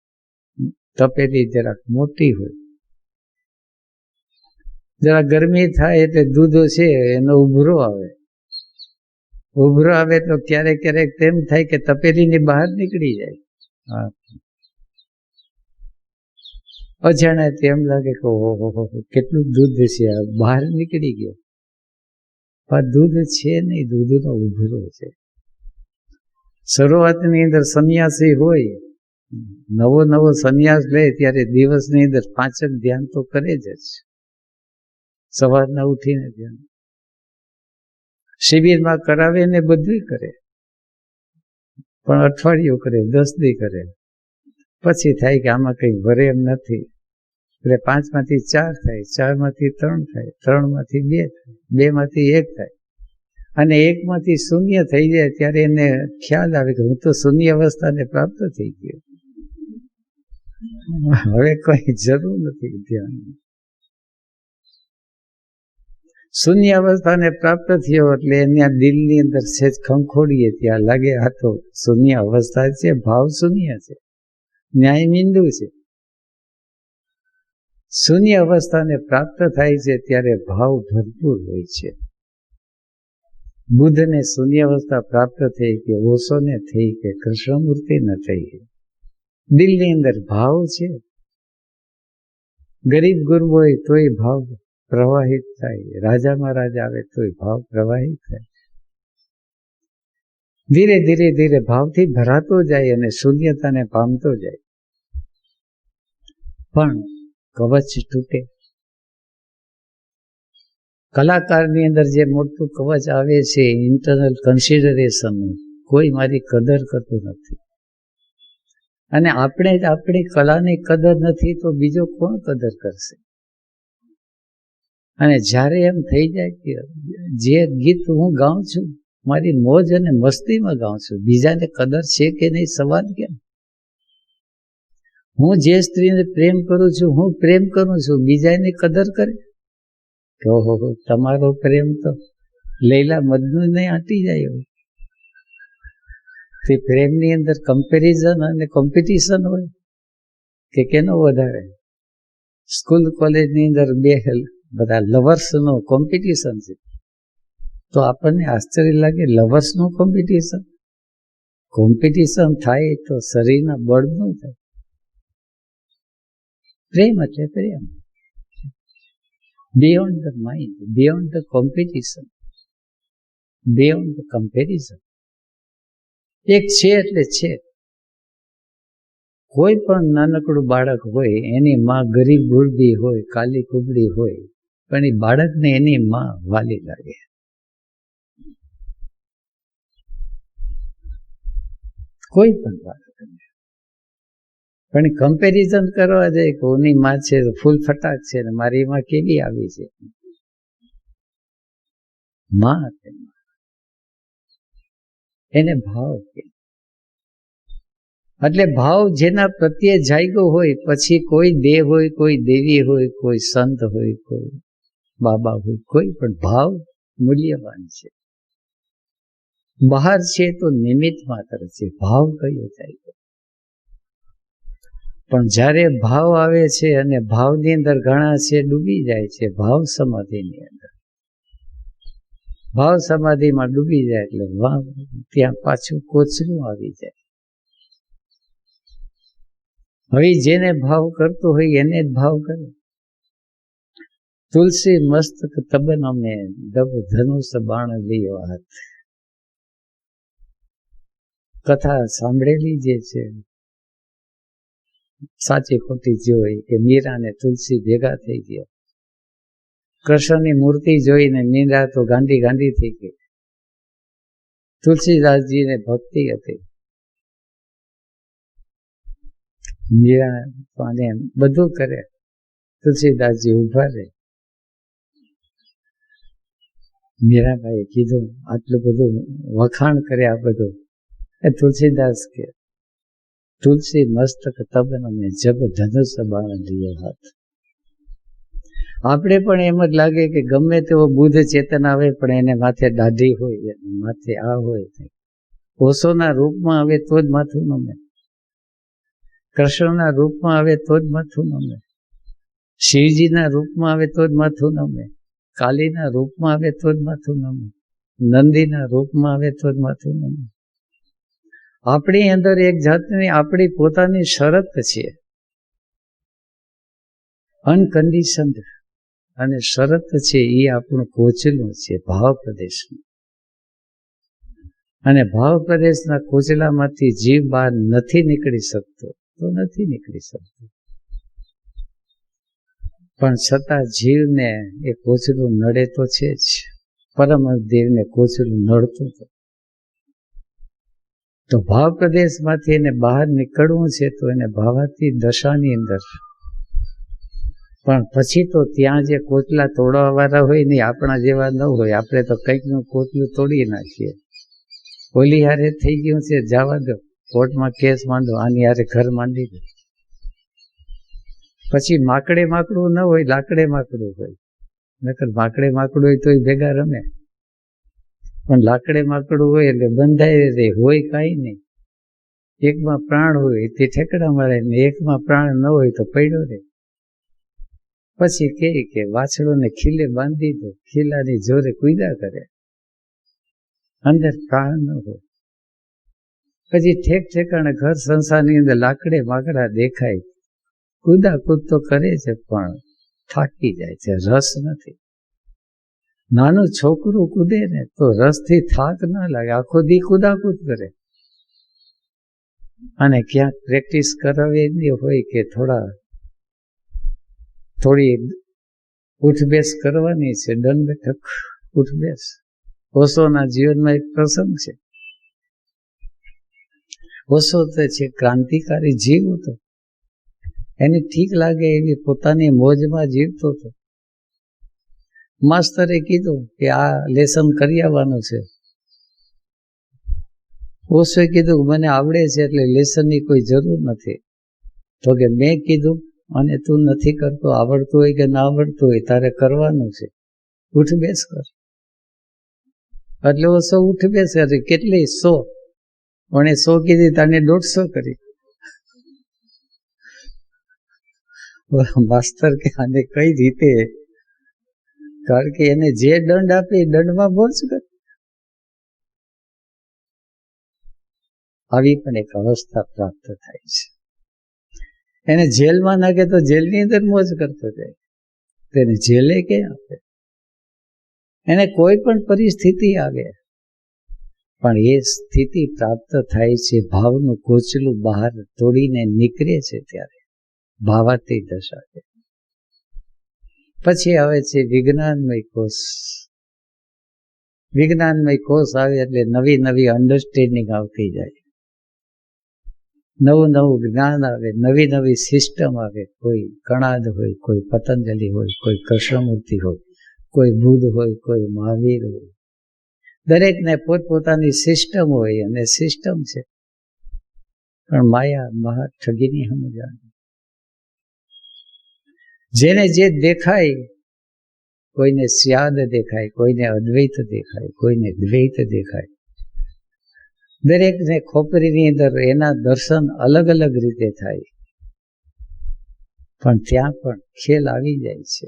તપેલી જરાક મોટી હોય, જરા ગરમી થાય એટલે દૂધ છે એનો ઉભરો આવે. ઉભરો આવે તો ક્યારેક ક્યારેક તેમ થાય કે તપેલીની બહાર નીકળી જાય. અજાણ્યા તેમ લાગે કે ઓહો કેટલું દૂધ છે, બહાર નીકળી ગયો. પણ દૂધ છે નહીં, દૂધનો ઉભરો છે. શરૂઆતની અંદર સંન્યાસી હોય, નવો સંન્યાસ લે ત્યારે દિવસની અંદર 5 ધ્યાન તો કરે જ. સવારના ઉઠીને ધ્યાન, શિબિરમાં કરાવે ને બધું કરે, પણ અઠવાડિયું કરે, 10 દી કરે. પછી થાય કે આમાં કંઈ વરે એમ નથી, એટલે 5 માંથી 4 થાય, 4 માંથી 3 થાય, 3 માંથી 2 થાય, 2 માંથી 1 થાય, અને 1 માંથી 0 થઈ જાય ત્યારે એને ખ્યાલ આવે કે હું તો શૂન્ય અવસ્થાને પ્રાપ્ત થઈ ગયો, હવે કોઈ જરૂર નથી ધ્યાનની. શૂન્ય અવસ્થાને પ્રાપ્ત થયો એટલે એના દિલની અંદર સેજ ખંખોડીએ ત્યાં લાગે આ તો શૂન્ય અવસ્થા છે, ભાવ શૂન્ય છે, ન્યાય બિંદુ છે. શૂન્ય અવસ્થાને પ્રાપ્ત થાય છે ત્યારે ભાવ ભરપૂર હોય છે. બુદ્ધને શૂન્ય અવસ્થા પ્રાપ્ત થઈ કે ઓશોને થઈ કે કૃષ્ણમૂર્તિને થઈ, દિલની અંદર ભાવ છે. ગરીબ ગુરુ હોય તોય ભાવ પ્રવાહિત થાય, રાજા મહારાજ આવે તોય ભાવ પ્રવાહિત થાય. ધીરે ધીરે ધીરે ભાવથી ભરાતો જાય અને શૂન્યતાને પામતો જાય. પણ કવચ તૂટે. કલાકારની અંદર જે મોટું કવચ આવે છે ઇન્ટરનલ કન્સિડરેશન, કોઈ મારી કદર કરતું નથી. અને આપણે જ આપણી કલાની કદર નથી તો બીજો કોણ કદર કરશે? અને જ્યારે એમ થઈ જાય કે જે ગીત હું ગાઉં છું મારી મોજ અને મસ્તીમાં ગાઉં છું, બીજાને કદર છે કે નહીં સવાલ કેમ? હું જે સ્ત્રીને પ્રેમ કરું છું, હું પ્રેમ કરું છું, બીજાની કદર કરે? ઓહો, તમારો પ્રેમ તો લૈલા મજનુ નહીં આંટી જાય એવું. તે પ્રેમની અંદર કમ્પેરિઝન અને કોમ્પિટિશન હોય કે કેનો વધારે? સ્કૂલ કોલેજની અંદર બધા લવર્સનું કોમ્પિટિશન છે, તો આપણને આશ્ચર્ય લાગે લવર્સનું કોમ્પિટિશન? કોમ્પિટિશન થાય તો શરીરના બળનું થાય. પ્રેમ એટલે પ્રેમ, beyond the mind, beyond the competition, beyond the comparison. એક છે એટલે છે. કોઈ પણ નાનકડું બાળક હોય, એની માં ગરીબ ગુરબી હોય, કાલી કુબડી હોય, પણ એ બાળકને એની માં વાલી લાગે. કોઈ પણ બાળકને. પણ કમ્પેરિઝન કરવા જાય કે ઓની માં છે ફૂલ ફટાક છે ને મારી માં કેવી આવી છે. માં એને ભાવ કે, એટલે ભાવ જેના પ્રત્યે જાગ્યો હોય, પછી કોઈ દેવ હોય, કોઈ દેવી હોય, કોઈ સંત હોય, કોઈ બાબા હોય, કોઈ પણ ભાવ મૂલ્યવાન છે. બહાર છે તો નિમિત્ત માત્ર છે, ભાવ કયો જાગ્યો. પણ જ્યારે ભાવ આવે છે અને ભાવની અંદર ઘણા છે ડૂબી જાય છે, ભાવ સમાધિની અંદર. ભાવ સમાધિમાં ડૂબી જાય એટલે ત્યાં પાછું કોચરું આવી જાય. હવે જેને ભાવ કરતો હોય એને જ ભાવ કરે. તુલસી મસ્તક તબન અમે દબ ધનુષ બાણ લીયો હાથ. કથા સાંભળેલી જે છે, સાચી ખોટી જોઈ કે મીરા ને તુલસી ભેગા થઈ ગયા. કૃષ્ણની મૂર્તિ જોઈને મીરા તો ગાંડી ગાંડી થઈ ગઈ. તુલસીદાસજીને ભક્તિ હતી. મીરા પાને બધું કરે, તુલસીદાસજી ઉભા રહે. મીરાબાઈએ કીધું આટલું બધું વખાણ કરે આ બધું. તુલસીદાસ કે તુલસી મસ્તક તબન અને જબ ધનુષ બાણ લીયો હાથ. આપણે પણ એમ જ લાગે કે ગમે તેવો બુદ્ધ ચેતન આવે પણ એને માથે દાઢી હોય, માથે આ હોય. ઓશોના રૂપમાં આવે તો જ માથું નમે, કૃષ્ણના રૂપમાં આવે તો જ માથું નમે, શિવજીના રૂપમાં આવે તો જ માથું નમે, કાલીના રૂપમાં આવે તો જ માથું નમે, નંદીના રૂપમાં આવે તો જ માથું નમે. આપણી અંદર એક જાતની આપણી પોતાની શરત છે, અનકન્ડિશન્ડ. અને શરત છે એ આપણું કોચલું છે ભાવ પ્રદેશનું. અને ભાવ પ્રદેશના કોચલામાંથી જીવ બહાર નથી નીકળી શકતો તો નથી નીકળી શકતો. પણ છતાં જીવને એ કોચલું નડે તો છે જ. પરમદેવને કોચલું નડતું હતું. તો ભાવ પ્રદેશમાંથી એને બહાર નીકળવું છે તો એને ભાવાતી દશાની અંદર. પણ પછી તો ત્યાં જે કોચલા તોડવાવાળા હોય ને આપણા જેવા ન હોય. આપણે તો કંઈકનું કોચલું તોડી નાખીએ. ઓલી હારે થઈ ગયું છે જવા દો, કોર્ટમાં કેસ માંડો, આની હારે ઘર માંડી દો. પછી માકડે માકડું ન હોય, લાકડે માકડું હોય. નકર માકડે માકડું હોય તોય ભેગા રમે, પણ લાકડે માકડું હોય એટલે બંધાઈ રહે, હોય કાંઈ નહીં. એકમાં પ્રાણ હોય તે ઠેકડા મારે ને એકમાં પ્રાણ ન હોય તો પડ્યો રહે. પછી કે વાછડોને ખીલે બાંધી દો, ખીલાની જોરે કુદા કરે, અંદર પ્રાણ ન હોય. પછી ઠેક ઠેકાણે ઘર સંસારની અંદર લાકડે માકડા દેખાય, કુદા કૂદ તો કરે છે પણ થાકી જાય છે, રસ નથી. નાનું છોકરું કૂદે ને તો રસથી થાક ના લાગે, આખો દી કુદાકૂદ કરે. અને ક્યાંક પ્રેક્ટિસ કરાવેલી હોય કે થોડી ઉઠબેસ કરવાની છે, દંડ બેઠક ઉઠબેસ. ઓશોના જીવનમાં એક પ્રસંગ છે. ઓશો તો છે ક્રાંતિકારી જીવ હતો, એને ઠીક લાગે એવી પોતાની મોજમાં જીવતો હતો. માસ્તરે કીધું કે આ લેસન કરી આવવાનું છે. ઓશોએ કીધું મને આવડે છે એટલે લેસનની કોઈ જરૂર નથી. તો કે મેં કીધું અને તું નથી કરતો, આવડતું હોય કે ના આવડતું હોય તારે કરવાનું છે, ઉઠ બેસ કર. એટલે ઓશો ઉઠ બેસ કરે. કેટલી 100, પણ 100 કીધી તને 150 કરી. માસ્તર કે આને કઈ રીતે, કારણ કે એને જે દંડ આપે એ દંડમાં મોજ કરે. આવી પણ એક અવસ્થા પ્રાપ્ત થાય છે. એને જેલમાં નાખે તો જેલની અંદર મોજ કરતો જાય, તેને જેલે ક્યાં આપે. એને કોઈ પણ પરિસ્થિતિ આવે પણ એ સ્થિતિ પ્રાપ્ત થાય છે, ભાવનું કોચલું બહાર તોડીને નીકળે છે ત્યારે ભાવાતી દશા છે. પછી આવે છે વિજ્ઞાનમય કોષ. વિજ્ઞાનમય કોષ આવે એટલે નવી નવી અન્ડરસ્ટેન્ડિંગ આવતી જાય, નવું નવું જ્ઞાન આવે, નવી નવી સિસ્ટમ આવે. કોઈ કણાદ હોય, કોઈ પતંજલિ હોય, કોઈ કૃષ્ણમૂર્તિ હોય, કોઈ બુદ્ધ હોય, કોઈ મહાવીર હોય. દરેકને પોતપોતાની સિસ્ટમ હોય અને સિસ્ટમ છે પણ માયા મહા ઠગીની સમજાણી. જેને જે દેખાય, કોઈને સ્યાદ દેખાય, કોઈને અદ્વૈત દેખાય, કોઈને દ્વૈત દેખાય. દરેકને ખોપરીની અંદર એના દર્શન અલગ અલગ રીતે થાય, પણ ત્યાં પણ ખેલ આવી જાય છે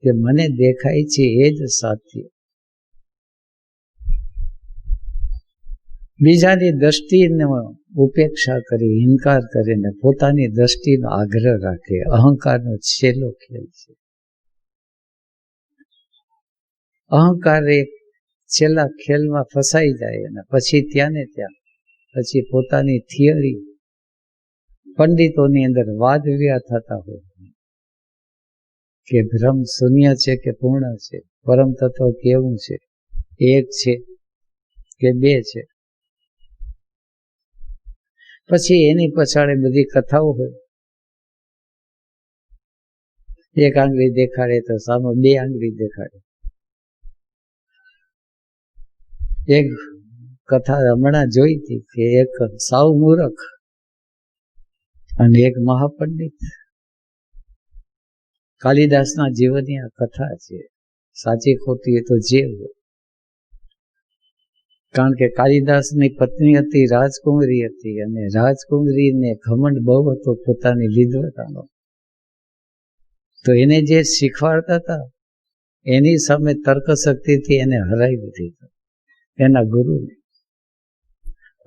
કે મને દેખાય છે એ જ સાચું. બીજાની દ્રષ્ટિનો ઉપેક્ષા કરી, ઇનકાર કરીને પોતાની દ્રષ્ટિનો આગ્રહ રાખે, અહંકારનો છેલ્લો ખેલ છે. અહંકાર એક છેલ્લા ખેલમાં ફસાઈ જાય અને પછી ત્યાં ને ત્યાં પછી પોતાની થિયરી, પંડિતોની અંદર વાદ વિવાદ થતા હોય કે બ્રહ્મ શૂન્ય છે કે પૂર્ણ છે, પરમ તત્વ કેવું છે, એક છે કે બે છે. પછી એની પછાડે બધી કથાઓ હોય. એક આંગળી દેખાડે તો સામે 2 આંગળી દેખાડે. એક કથા હમણાં જોઈ હતી કે એક સાવ મૂરખ અને એક મહાપંડિત. કાલિદાસના જીવનની આ કથા છે, સાચી ખોટી એ તો જે હોય. કારણ કે કાલિદાસની પત્ની હતી, રાજકુમારી હતી, અને રાજકુમારીને ઘમંડ બહુ હતો પોતાની વિદ્વતાનો. તો એને જે શીખવાડતા હતા એની સામે તર્ક શક્તિથી એને હરાવી દીધો એના ગુરુને.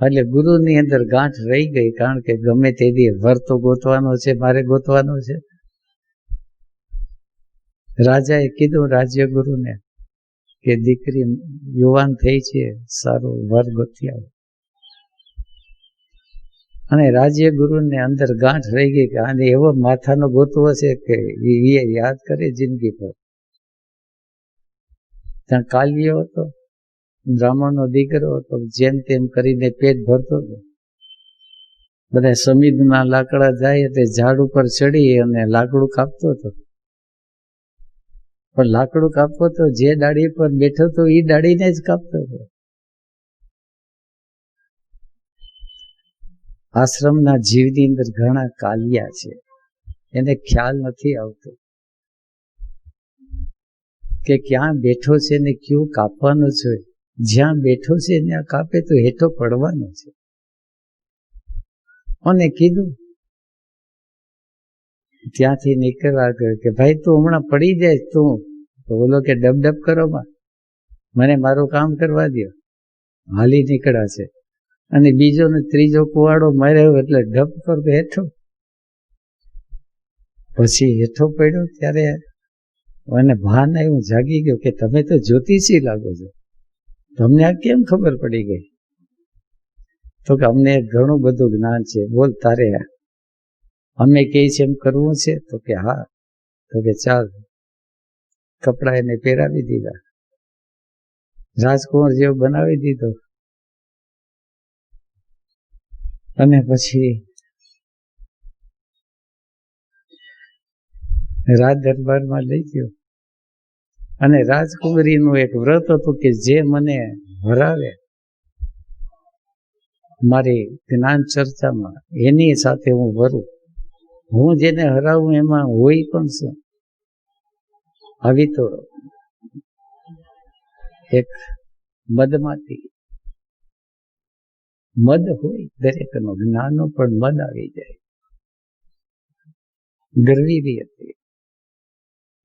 એટલે ગુરુની અંદર ગાંઠ રહી ગઈ, કારણ કે ગમે તે દી વર તો ગોતવાનો છે, મારે ગોતવાનો છે. રાજાએ કીધું રાજ્ય ગુરુને કે દીકરી યુવાન થઈ છે, સારો વર ગોતી આવો. અને રાજ્ય ગુરુને અંદર ગાંઠ રહી ગઈ કે આને એવો માથાનો ગોતવો છે કે એ યાદ કરે જિંદગી પર. ત્યાં કાલિયો હતો, બ્રાહ્મણનો દીકરો હતો, જેમ તેમ કરીને પેટ ભરતો હતો. બધા સમીધના લાકડા જાય એટલે ઝાડ ઉપર ચડી અને લાકડું કાપતો હતો. પણ લાકડું કાપતો તો જે ડાળી પર બેઠો હતો એ ડાળીને જ કાપતો હતો. આશ્રમના જીવની અંદર ઘણા કાલિયા છે, એને ખ્યાલ નથી આવતો કે ક્યાં બેઠો છે ને ક્યું કાપવાનું છે. જ્યાં બેઠો છે ત્યાં કાપે તો હેઠો પડવાનો છે. અને કીધું ત્યાંથી નીકળવા ગયો કે ભાઈ તું હમણાં પડી જાય, તું તો બોલો કે ડબ ડબ કરો માં, મને મારું કામ કરવા દો. હાલી નીકળ્યા છે અને બીજો ને ત્રીજો કુવાડો માર્યો એટલે ડબ કર હેઠો. પછી હેઠો પડ્યો ત્યારે મને ભાન આવ્યું, જાગી ગયો કે તમે તો જ્યોતિષી લાગો છો, તમને આ કેમ ખબર પડી ગઈ? તો કે અમને ઘણું બધું જ્ઞાન છે, બોલ તારે અમે કહીએ છીએ એમ કરવું છે? તો કે હા. તો કે ચાલ, કપડા એને પહેરાવી દીધા, રાજકુમાર જેવો બનાવી દીધો. અને પછી રાજ દરબારમાં લઈ ગયો અને રાજકુમારીનું એક વ્રત હતું કે જે મને હરાવે મારી જ્ઞાન ચર્ચામાં એની સાથે હું વરું. હું જેને હરાવું એમાં હોય પણ શું. આવી તો એક મદમાંથી મદ હોય દરેકનો, જ્ઞાનનો પણ મદ આવી જાય. ગરવી બી હતી.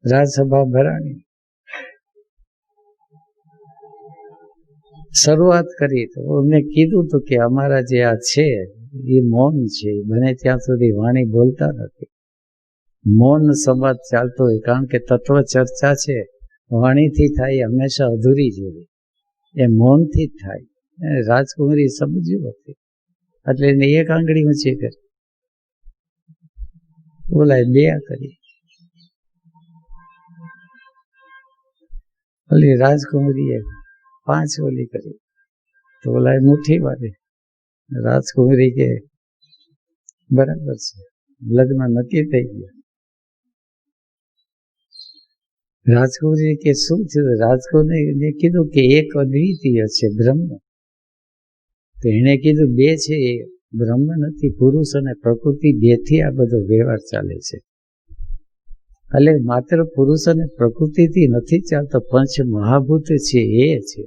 રાજસભા ભરાણી. શરૂઆત કરી તો મેં કીધું હતું કે અમારા જે આ છે એ મૌન છે, બને ત્યાં સુધી વાણી બોલતા નથી. મૌન સંવાદ ચાલતો હોય, કારણ કે તત્વ ચર્ચા છે વાણીથી થાય હંમેશા અધૂરી જેવી, એ મૌનથી જ થાય. રાજકુમારી સમજ્યું હતી એટલે એને એક આંગળી ઊંચી કરી, બોલાય બે કરી. ઓલી રાજકુમારીએ 5 ઓલી કરી તો ઓલા મુઠ્ઠી વાળી. રાજકુમારી કે બરાબર છે, લગ્ન નક્કી થઈ ગયા. રાજકુમારી કે શું છે? રાજકુમારીને કીધું કે એક અદ્વિતીય છે બ્રહ્મ. તો એને કીધું બે છે એ બ્રહ્મ નથી, પુરુષ અને પ્રકૃતિ બેથી આ બધો વ્યવહાર ચાલે છે. એટલે માત્ર પુરુષ અને પ્રકૃતિથી નથી ચાલતો, પંચ મહાભૂત છે એ છે,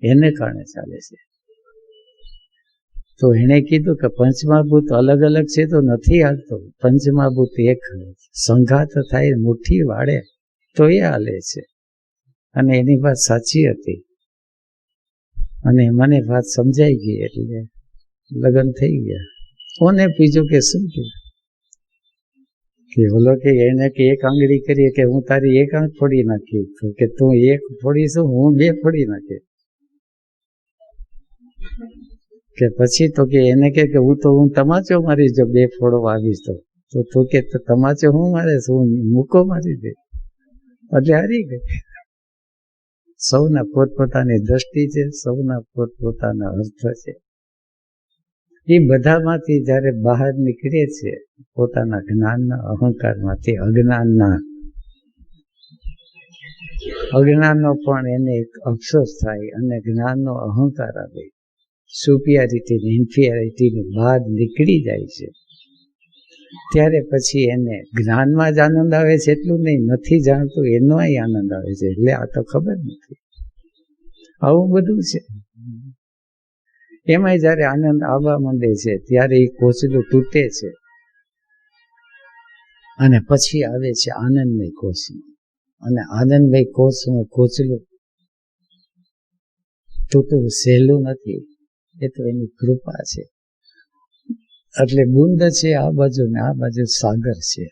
એને કારણે ચાલે છે. તો એને કીધું કે પંચમહાભૂત અલગ અલગ છે તો નથી હાલતો, પંચમહાભૂત એક સંઘાત થાય મુઠ્ઠી વાળે તો એ હાલે છે. અને એની વાત સાચી હતી અને મને વાત સમજાઈ ગઈ એટલે લગ્ન થઈ ગયા. કોને બીજું કે શું કે બોલો કે એને કે એક આંગળી કરીએ કે હું તારી એક આંખ ફોડી નાખી, તો કે તું એક ફોડીશું હું 2 ફોડી નાખી. કે પછી તો કે એને કે હું તમાચો મારી જો 2 ફોડવા આવીશ તો તું કે તમાચો હું મારે હું મૂકો મારી દે. એટલે હારી ગઈ. સૌના પોતપોતાની દ્રષ્ટિ છે, સૌના પોતપોતાના અર્થ છે. એ બધામાંથી જયારે બહાર નીકળે છે પોતાના જ્ઞાનના અહંકારમાંથી, અજ્ઞાનનો પણ એને એક અફસોસ થાય અને જ્ઞાનનો અહંકાર આવે. સુપિયરિટી ઇન્ફિયરિટીની બહાર નીકળી જાય છે ત્યારે પછી એને જ્ઞાનમાં જ આનંદ આવે છે. એટલું નહીં, નથી જાણતું એનોય આનંદ આવે છે. એટલે આ તો ખબર નથી, આવું બધું છે. એમાંય જયારે આનંદ આવવા માંડે છે ત્યારે એ કોચલું તૂટે છે અને પછી આવે છે આનંદમય કોષમાં. અને આનંદમય કોષમાં કોચલું તૂટવું સહેલું નથી, એ તો એની કૃપા છે. એટલે બુંદ છે આ બાજુ ને આ બાજુ સાગર છે.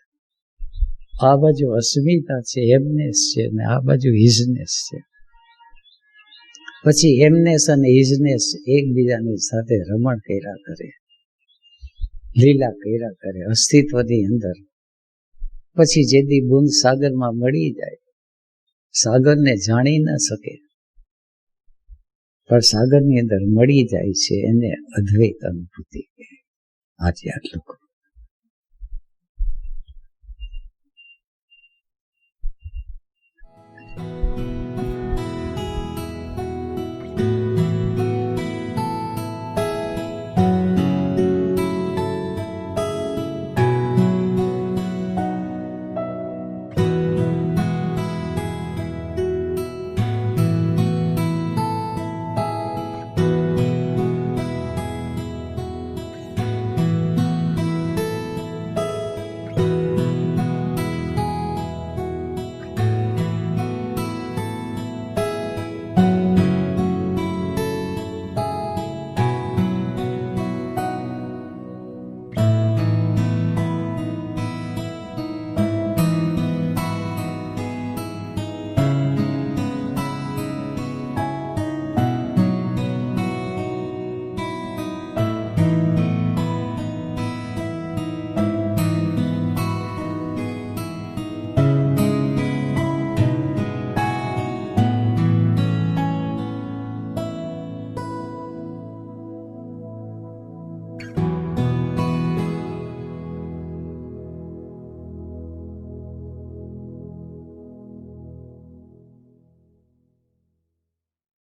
આ બાજુ અસ્મિતા છે, એમનેસ છે, ને આ બાજુ હિઝનેસ છે. પછી એમનેસ અને હિઝનેસ એકબીજાની સાથે રમણ કર્યા કરે, લીલા કર્યા કરે અસ્તિત્વની અંદર. પછી જેથી બુંદ સાગરમાં મળી જાય, સાગરને જાણી ન શકે પણ સાગરની અંદર મળી જાય છે, એને અદ્વૈત અનુભૂતિ. આજે આટલું.